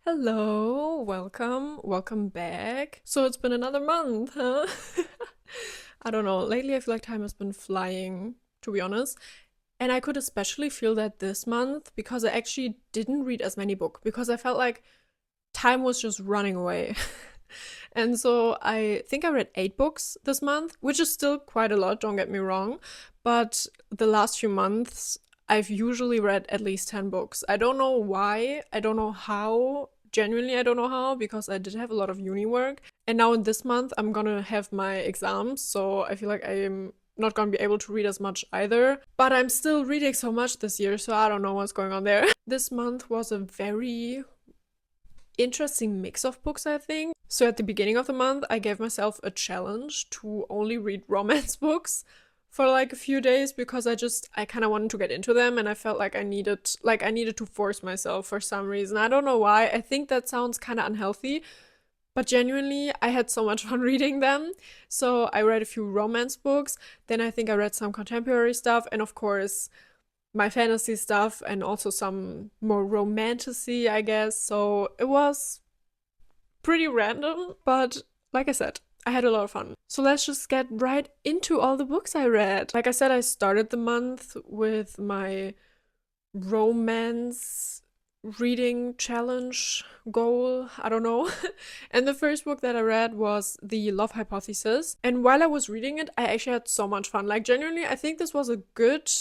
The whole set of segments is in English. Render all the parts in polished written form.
Hello, welcome back. So it's been another month, huh? I don't know. Lately, I feel like time has been flying, to be honest. And I could especially feel that this month because I actually didn't read as many books because I felt like time was just running away. And so I think I read 8 books this month, which is still quite a lot, don't get me wrong. But the last few months, I've usually read at least 10 books. I don't know why, I don't know how. Genuinely, I don't know how because I did have a lot of uni work. And now in this month, I'm gonna have my exams, so I feel like I'm not gonna be able to read as much either. But I'm still reading so much this year, so I don't know what's going on there. This month was a very interesting mix of books, I think. So at the beginning of the month, I gave myself a challenge to only read romance books for like a few days because I kind of wanted to get into them and I felt like I needed to force myself for some reason. I don't know why. I think that sounds kind of unhealthy, but genuinely, I had so much fun reading them. So I read a few romance books, then I think I read some contemporary stuff, and of course, my fantasy stuff and also some more romantasy, I guess. So it was pretty random, but like I said, I had a lot of fun. So let's just get right into all the books I read. Like I said, I started the month with my romance reading challenge goal. I don't know. And the first book that I read was The Love Hypothesis. And while I was reading it, I actually had so much fun. Like, genuinely, I think this was a good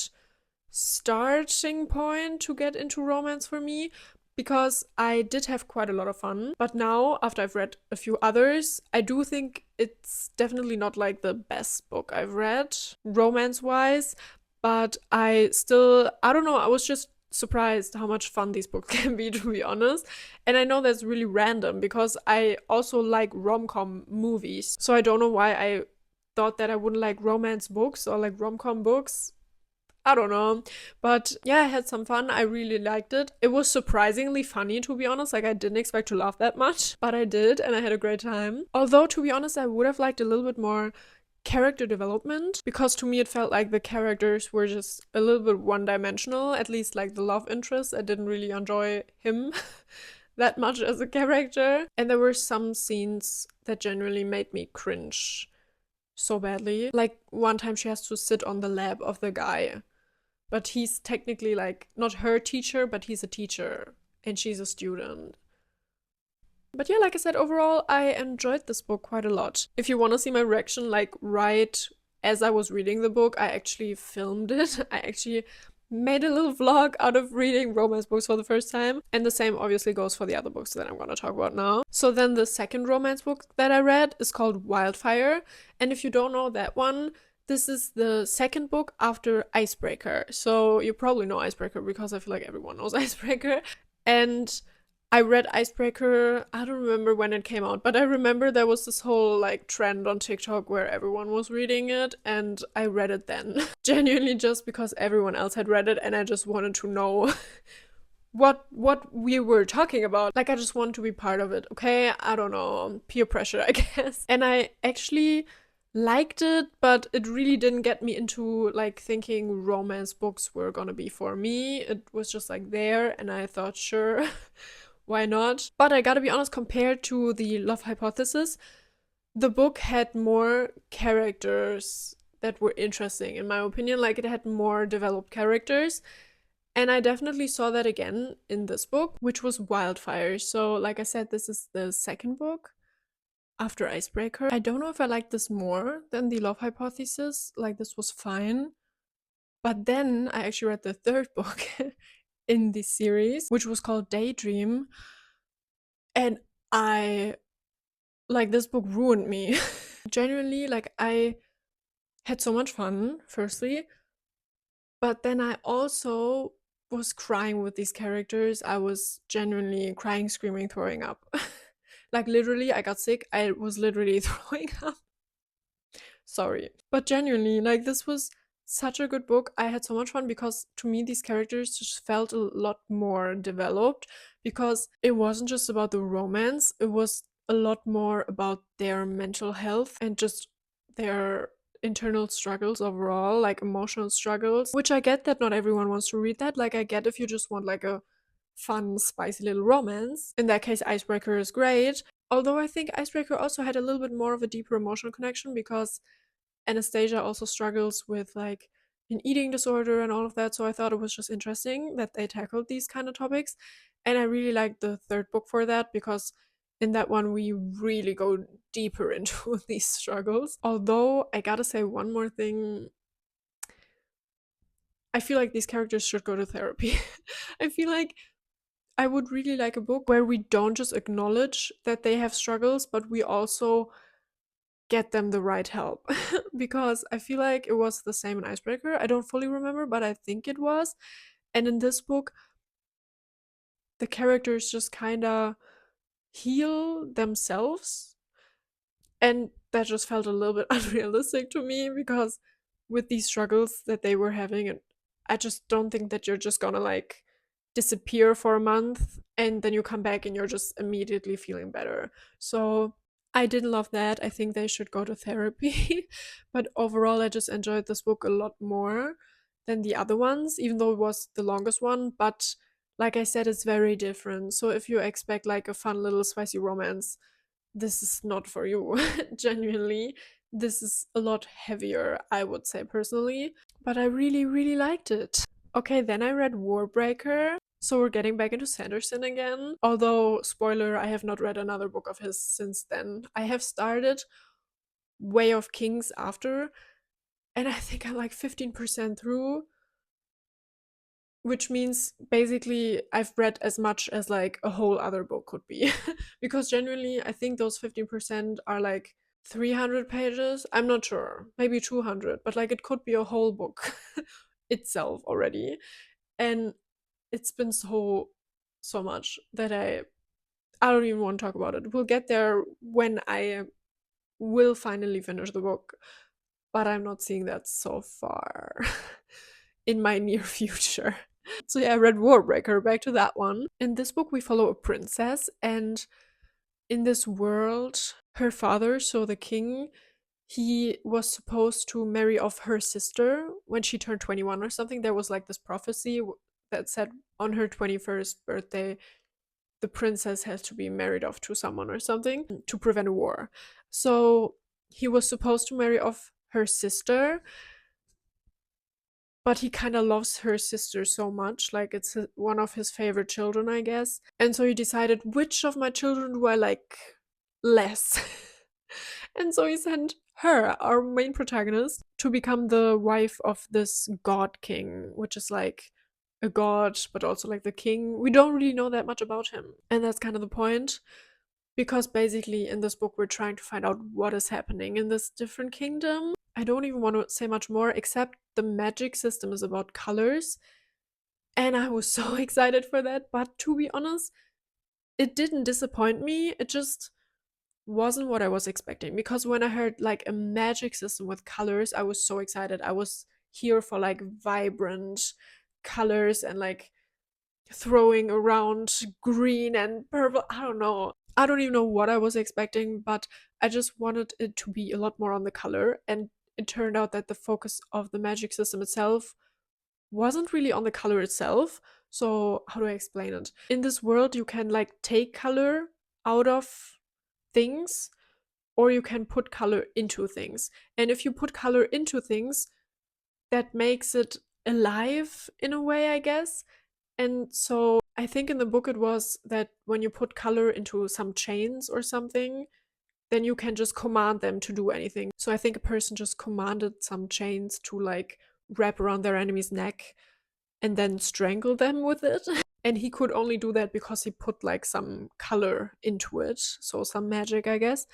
starting point to get into romance for me because I did have quite a lot of fun. But now, after I've read a few others, I do think it's definitely not like the best book I've read romance wise. But I don't know, I was just surprised how much fun these books can be, to be honest. And I know that's really random because I also like rom-com movies. So I don't know why I thought that I wouldn't like romance books or like rom-com books. I don't know. But yeah, I had some fun. I really liked it. It was surprisingly funny, to be honest. Like, I didn't expect to laugh that much, but I did, and I had a great time. Although, to be honest, I would have liked a little bit more character development because to me it felt like the characters were just a little bit one dimensional, at least like the love interest. I didn't really enjoy him that much as a character. And there were some scenes that genuinely made me cringe so badly. Like, one time she has to sit on the lap of the guy but he's technically like not her teacher, but he's a teacher and she's a student. But yeah, like I said, overall, I enjoyed this book quite a lot. If you want to see my reaction, like right as I was reading the book, I actually filmed it. I actually made a little vlog out of reading romance books for the first time. And the same obviously goes for the other books that I'm going to talk about now. So then the second romance book that I read is called Wildfire. And if you don't know that one, this is the second book after Icebreaker. So you probably know Icebreaker because I feel like everyone knows Icebreaker. And I read Icebreaker, I don't remember when it came out, but I remember there was this whole like trend on TikTok where everyone was reading it and I read it then. Genuinely just because everyone else had read it and I just wanted to know what we were talking about. Like, I just want to be part of it, okay? I don't know, peer pressure, I guess. And I actually liked it, but it really didn't get me into like thinking romance books were gonna be for me. It was just like there, and I thought, sure, why not? But I gotta be honest, compared to The Love Hypothesis, the book had more characters that were interesting, in my opinion. Like, it had more developed characters. And I definitely saw that again in this book, which was Wildfire. So, like I said, this is the second book after Icebreaker. I don't know if I like this more than The Love Hypothesis. Like, this was fine. But then I actually read the third book in this series, which was called Daydream. And I, like, this book ruined me. Genuinely, like, I had so much fun, firstly. But then I also was crying with these characters. I was genuinely crying, screaming, throwing up. Like, literally, I got sick. I was literally throwing up. Sorry. But genuinely, like, this was such a good book. I had so much fun because to me, these characters just felt a lot more developed because it wasn't just about the romance, it was a lot more about their mental health and just their internal struggles overall, like emotional struggles, which I get that not everyone wants to read that. Like, I get if you just want like a fun, spicy little romance. In that case, Icebreaker is great. Although I think Icebreaker also had a little bit more of a deeper emotional connection because Anastasia also struggles with like an eating disorder and all of that. So I thought it was just interesting that they tackled these kind of topics. And I really liked the third book for that because in that one we really go deeper into these struggles. Although I gotta say one more thing, I feel like these characters should go to therapy. I feel like I would really like a book where we don't just acknowledge that they have struggles, but we also get them the right help. Because I feel like it was the same in Icebreaker. I don't fully remember, but I think it was. And in this book, the characters just kind of heal themselves. And that just felt a little bit unrealistic to me because with these struggles that they were having, and I just don't think that you're just gonna like disappear for a month and then you come back and you're just immediately feeling better. So I didn't love that. I think they should go to therapy. But overall, I just enjoyed this book a lot more than the other ones, even though it was the longest one. But like I said, it's very different. So if you expect like a fun little spicy romance, this is not for you. Genuinely, this is a lot heavier, I would say personally. But I really, really liked it. Okay, then I read Warbreaker. So we're getting back into Sanderson again. Although, spoiler, I have not read another book of his since then. I have started Way of Kings after, and I think I'm like 15% through, which means basically I've read as much as like a whole other book could be. Because genuinely, I think those 15% are like 300 pages. I'm not sure, maybe 200, but like it could be a whole book itself already. And it's been so much that I don't even want to talk about it. We'll get there when I will finally finish the book, but I'm not seeing that so far in my near future. So yeah, I read Warbreaker, back to that one. In this book we follow a princess, and in this world her father, so the king, he was supposed to marry off her sister when she turned 21 or something. There was like this prophecy that said on her 21st birthday the princess has to be married off to someone or something to prevent a war. So he was supposed to marry off her sister, but he kind of loves her sister so much, like it's one of his favorite children, I guess. And so he decided, which of my children do I like less? And so he sent her, our main protagonist, to become the wife of this god king, which is like a god, but also like the king. We don't really know that much about him. And that's kind of the point. Because basically, in this book, we're trying to find out what is happening in this different kingdom. I don't even want to say much more, except the magic system is about colors. And I was so excited for that. But to be honest, it didn't disappoint me. It just wasn't what I was expecting. Because when I heard like a magic system with colors, I was so excited. I was here for like vibrant colors and like throwing around green and purple. I don't know. I don't even know what I was expecting, but I just wanted it to be a lot more on the color. And it turned out that the focus of the magic system itself wasn't really on the color itself. So, how do I explain it? In this world, you can like take color out of things, or you can put color into things. And if you put color into things, that makes it alive in a way, I guess. And so I think in the book it was that when you put color into some chains or something, then you can just command them to do anything. So I think a person just commanded some chains to like wrap around their enemy's neck and then strangle them with it. And he could only do that because he put like some color into it. So some magic, I guess.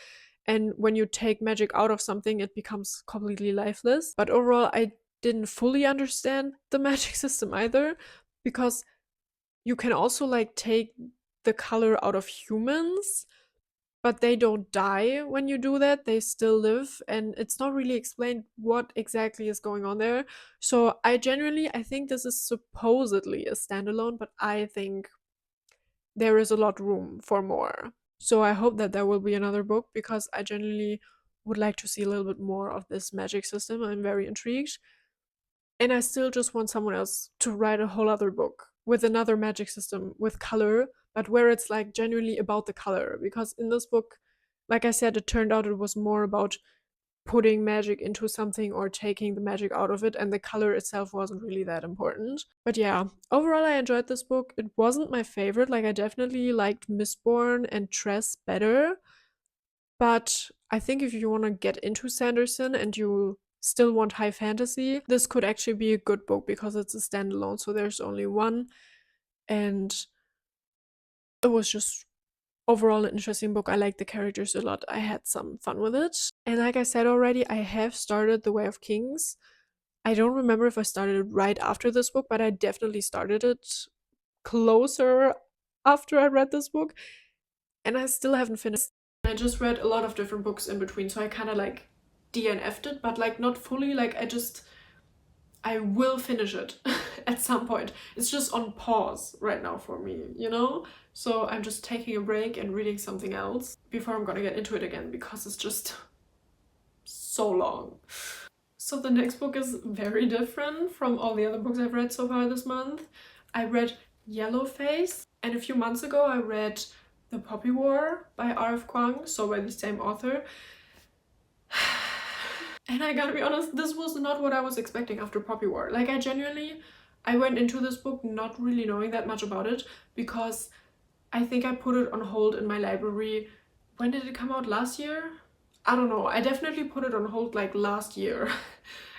And when you take magic out of something, it becomes completely lifeless. But overall, I didn't fully understand the magic system either, because you can also like take the color out of humans, but they don't die when you do that. They still live, and it's not really explained what exactly is going on there. So I think this is supposedly a standalone, but I think there is a lot room for more. So I hope that there will be another book, because I genuinely would like to see a little bit more of this magic system. I'm very intrigued. And I still just want someone else to write a whole other book with another magic system with color, but where it's like genuinely about the color. Because in this book, like I said, it turned out it was more about putting magic into something or taking the magic out of it, and the color itself wasn't really that important. But yeah, overall I enjoyed this book. It wasn't my favorite. Like, I definitely liked Mistborn and Tress better, but I think if you want to get into Sanderson and you still want high fantasy, this could actually be a good book because it's a standalone, so there's only one, and it was just overall an interesting book. I liked the characters a lot. I had some fun with it. And like I said already, I have started The Way of Kings. I don't remember if I started it right after this book, but I definitely started it closer after I read this book. And I still haven't finished. I just read a lot of different books in between, so I kind of like DNF'd it, but like not fully. Like, I will finish it at some point. It's just on pause right now for me, you know? So I'm just taking a break and reading something else before I'm gonna get into it again, because it's just so long. So the next book is very different from all the other books I've read so far this month. I read Yellowface, and a few months ago I read The Poppy War by R.F. Kuang, so by the same author. And I gotta be honest, this was not what I was expecting after Poppy War. Like, I went into this book not really knowing that much about it, because I think I put it on hold in my library. When did it come out? Last year? I don't know. I definitely put it on hold like last year.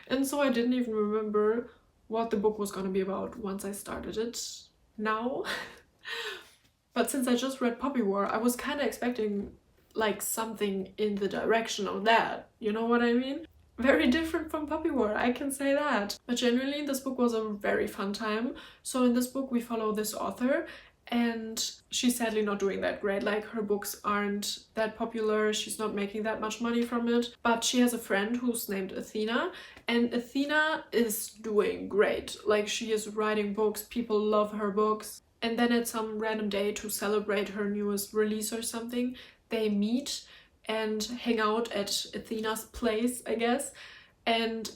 And so I didn't even remember what the book was gonna be about once I started it now. But since I just read Poppy War, I was kind of expecting like something in the direction of that. You know what I mean? Very different from Poppy War, I can say that. But generally, this book was a very fun time. So in this book, we follow this author, and she's sadly not doing that great. Like, her books aren't that popular, she's not making that much money from it. But she has a friend who's named Athena, and Athena is doing great. Like, she is writing books, people love her books. And then at some random day, to celebrate her newest release or something, they meet and hang out at Athena's place, I guess. And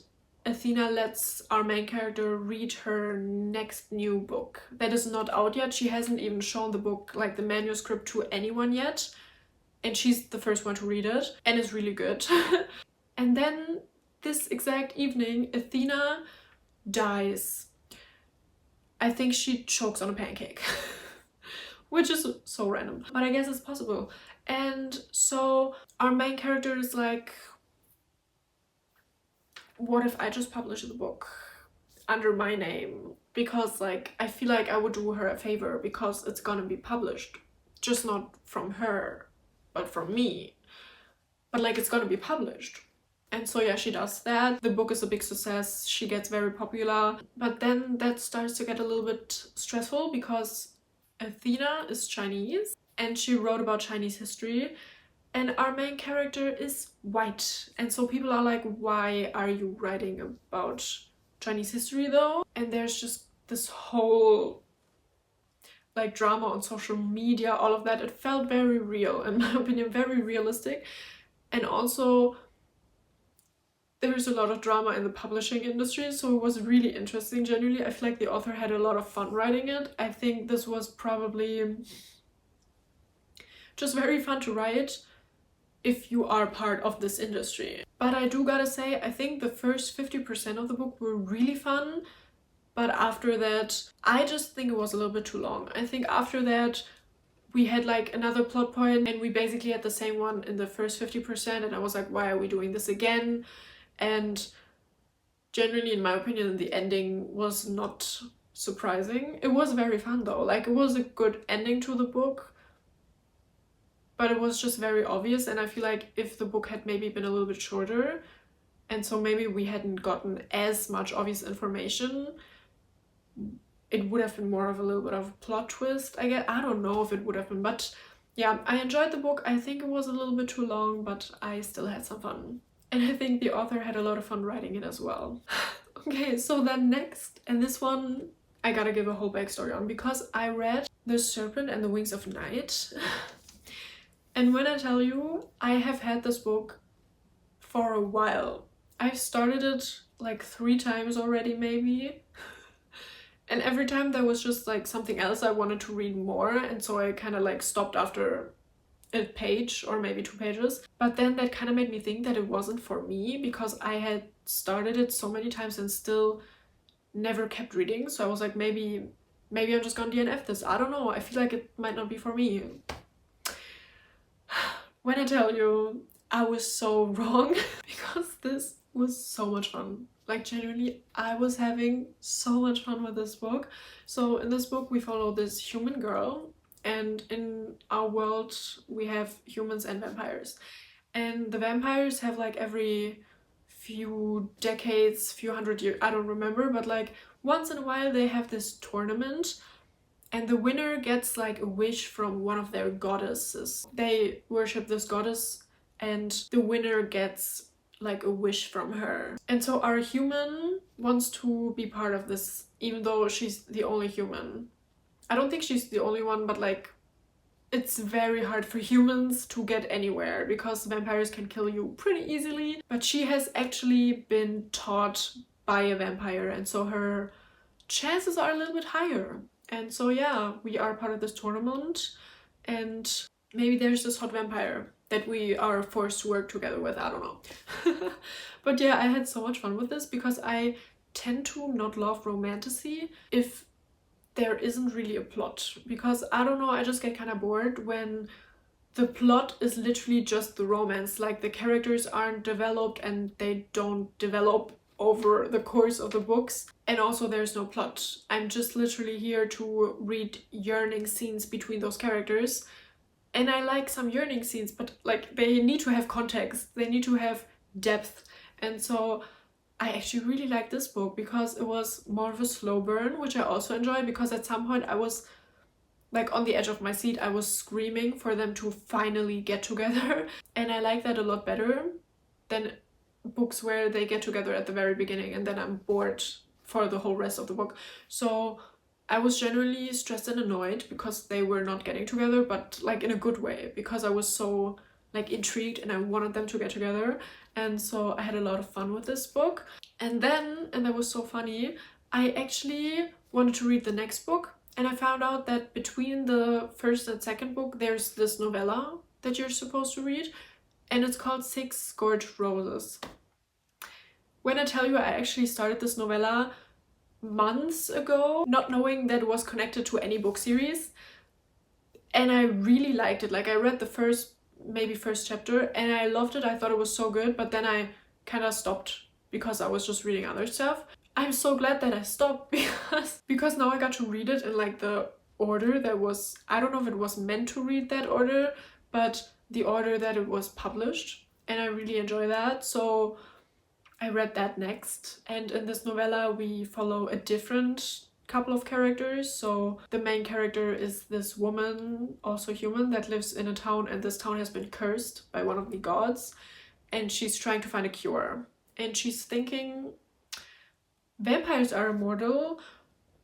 Athena lets our main character read her next new book that is not out yet. She hasn't even shown the book, like the manuscript, to anyone yet. And she's the first one to read it. And it's really good. And then this exact evening, Athena dies. I think she chokes on a pancake. Which is so random, but I guess it's possible. And so our main character is like, what if I just publish the book under my name? Because like, I feel like I would do her a favor, because it's gonna be published. Just not from her, but from me. But like, it's gonna be published. And so yeah, she does that. The book is a big success. She gets very popular. But then that starts to get a little bit stressful, because Athena is Chinese and she wrote about Chinese history, and our main character is white. And so people are like, why are you writing about Chinese history though? And there's just this whole like drama on social media, all of that. It felt very real, in my opinion, very realistic. And also there's a lot of drama in the publishing industry, so it was really interesting. Genuinely, I feel like the author had a lot of fun writing it. I think this was probably just very fun to write if you are part of this industry. But I do gotta say, I think the first 50% of the book were really fun, but after that, I just think it was a little bit too long. I think after that, we had like another plot point, and we basically had the same one in the first 50%, and I was like, why are we doing this again? And generally, in my opinion, the ending was not surprising. It was very fun though. Like, it was a good ending to the book, but it was just very obvious. And I feel like if the book had maybe been a little bit shorter, and so maybe we hadn't gotten as much obvious information, it would have been more of a little bit of a plot twist, I guess. I don't know if it would have been, but yeah, I enjoyed the book. I think it was a little bit too long, but I still had some fun. And I think the author had a lot of fun writing it as well. Okay, so then next, and this one I gotta give a whole backstory on, because I read The Serpent and the Wings of Night. And when I tell you, I have had this book for a while. I've started it like 3 times already, maybe. And every time there was just like something else I wanted to read more, and so I kind of like stopped after a page or maybe 2 pages. But then that kind of made me think that it wasn't for me, because I had started it so many times and still never kept reading. So I was like, maybe I'm just gonna DNF this. I don't know. I feel like it might not be for me. When I tell you, I was so wrong because this was so much fun. Like, genuinely, I was having so much fun with this book. So in this book, we follow this human girl, and in our world, we have humans and vampires. And the vampires have like every few decades, few hundred years, I don't remember, but like once in a while they have this tournament, and the winner gets like a wish from one of their goddesses. They worship this goddess, and the winner gets like a wish from her. And so our human wants to be part of this, even though she's the only human. I don't think she's the only one, but like it's very hard for humans to get anywhere because vampires can kill you pretty easily. But she has actually been taught by a vampire, and so her chances are a little bit higher. And so yeah, we are part of this tournament, and maybe there's this hot vampire that we are forced to work together with. I don't know. But yeah, I had so much fun with this because I tend to not love romantasy if there isn't really a plot, because I don't know, I just get kind of bored when the plot is literally just the romance. Like, the characters aren't developed and they don't develop over the course of the books, and also there's no plot. I'm just literally here to read yearning scenes between those characters, and I like some yearning scenes, but like they need to have context, they need to have depth. And so I actually really like this book because it was more of a slow burn, which I also enjoy, because at some point I was like on the edge of my seat. I was screaming for them to finally get together, and I like that a lot better than books where they get together at the very beginning and then I'm bored for the whole rest of the book. So I was generally stressed and annoyed because they were not getting together, but like in a good way, because I was so like intrigued and I wanted them to get together. And so I had a lot of fun with this book. And that was so funny, I actually wanted to read the next book, and I found out that between the first and second book there's this novella that you're supposed to read, and it's called 6 Scorched Roses. When I tell you, I actually started this novella months ago, not knowing that it was connected to any book series, and I really liked it. Like, I read the first chapter and I loved it. I thought it was so good, but then I kind of stopped because I was just reading other stuff. I'm so glad that I stopped because now I got to read it in like the order that was, I don't know if it was meant to read that order, but the order that it was published, and I really enjoy that. So I read that next, and in this novella we follow a different couple of characters. So the main character is this woman, also human, that lives in a town, and this town has been cursed by one of the gods, and she's trying to find a cure. And she's thinking, vampires are immortal,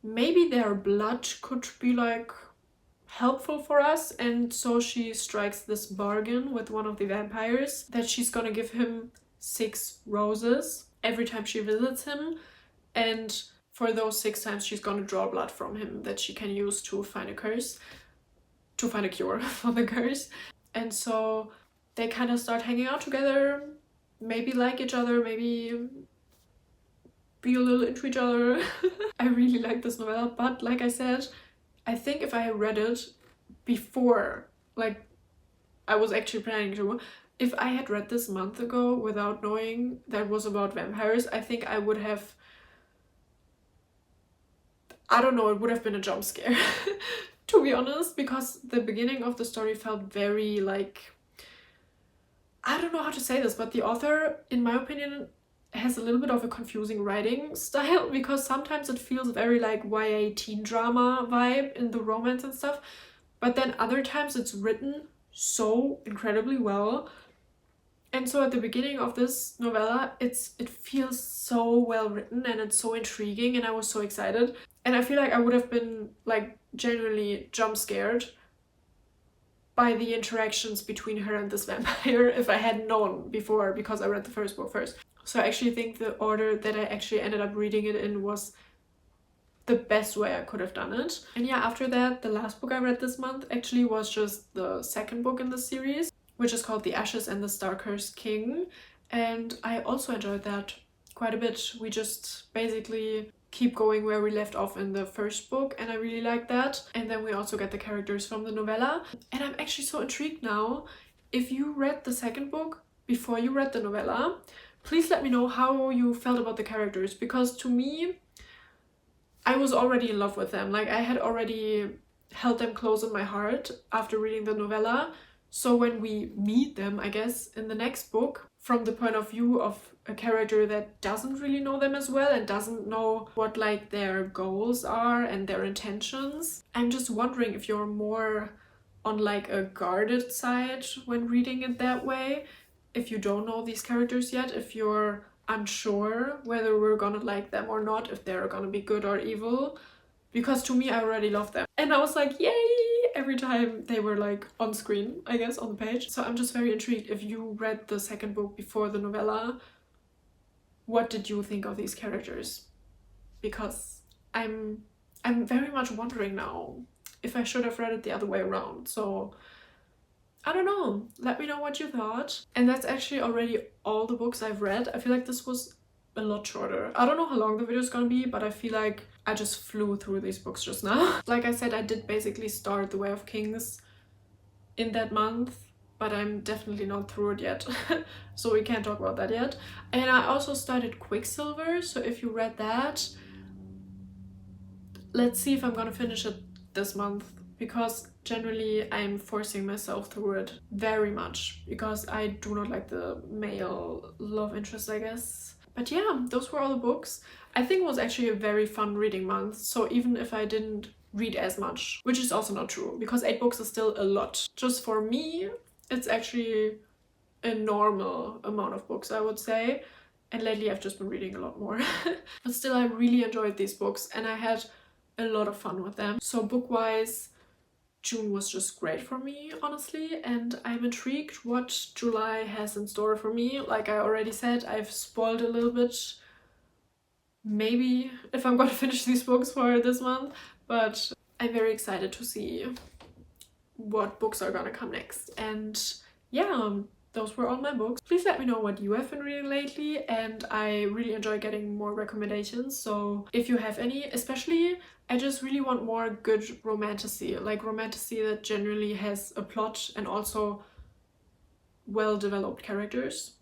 maybe their blood could be like helpful for us. And so she strikes this bargain with one of the vampires that she's gonna give him 6 roses every time she visits him, and for those 6 times she's gonna draw blood from him that she can use to find a cure for the curse. And so they kind of start hanging out together, maybe like each other, maybe be a little into each other. I really like this novella, but like I said, I think if I had read it before, like I was actually planning to, if I had read this a month ago without knowing that it was about vampires, I think I would have, I don't know, it would have been a jump scare, to be honest, because the beginning of the story felt very like, I don't know how to say this, but the author, in my opinion, has a little bit of a confusing writing style, because sometimes it feels very like YA teen drama vibe in the romance and stuff, but then other times it's written so incredibly well. And so at the beginning of this novella, it feels so well written and it's so intriguing, and I was so excited. And I feel like I would have been like genuinely jump scared by the interactions between her and this vampire if I had known before, because I read the first book first. So I actually think the order that I actually ended up reading it in was the best way I could have done it. And yeah, after that, the last book I read this month actually was just the second book in the series, which is called The Ashes and the Star-Cursed King. And I also enjoyed that quite a bit. We just basically keep going where we left off in the first book, and I really like that. And then we also get the characters from the novella. And I'm actually so intrigued now. If you read the second book before you read the novella, please let me know how you felt about the characters, because to me, I was already in love with them. Like, I had already held them close in my heart after reading the novella. So when we meet them, I guess, in the next book, from the point of view of a character that doesn't really know them as well and doesn't know what like their goals are and their intentions, I'm just wondering if you're more on like a guarded side when reading it that way, if you don't know these characters yet, if you're unsure whether we're gonna like them or not, if they're gonna be good or evil. Because to me, I already love them. And I was like, yay! Every time they were like on screen, I guess, on the page. So I'm just very intrigued. If you read the second book before the novella, what did you think of these characters? Because I'm very much wondering now if I should have read it the other way around. So I don't know. Let me know what you thought. And that's actually already all the books I've read. I feel like this was a lot shorter. I don't know how long the video is gonna be, but I feel like I just flew through these books just now. Like I said, I did basically start The Way of Kings in that month, but I'm definitely not through it yet. So we can't talk about that yet. And I also started Quicksilver, so if you read that, let's see if I'm gonna finish it this month, because generally I'm forcing myself through it very much because I do not like the male love interest, I guess. But yeah, those were all the books. I think it was actually a very fun reading month. So even if I didn't read as much, which is also not true, because 8 books is still a lot. Just for me, it's actually a normal amount of books, I would say. And lately I've just been reading a lot more. But still, I really enjoyed these books and I had a lot of fun with them. So book-wise, June was just great for me, honestly, and I'm intrigued what July has in store for me. Like I already said, I've spoiled a little bit, maybe, if I'm gonna finish these books for this month, but I'm very excited to see what books are gonna come next. And yeah, those were all my books. Please let me know what you have been reading lately, and I really enjoy getting more recommendations. So if you have any, especially, I just really want more good romantasy, like romantasy that generally has a plot and also well-developed characters.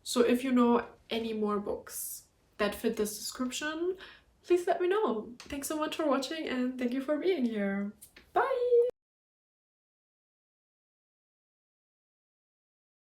So if you know any more books that fit this description, please let me know. Thanks so much for watching and thank you for being here. Bye!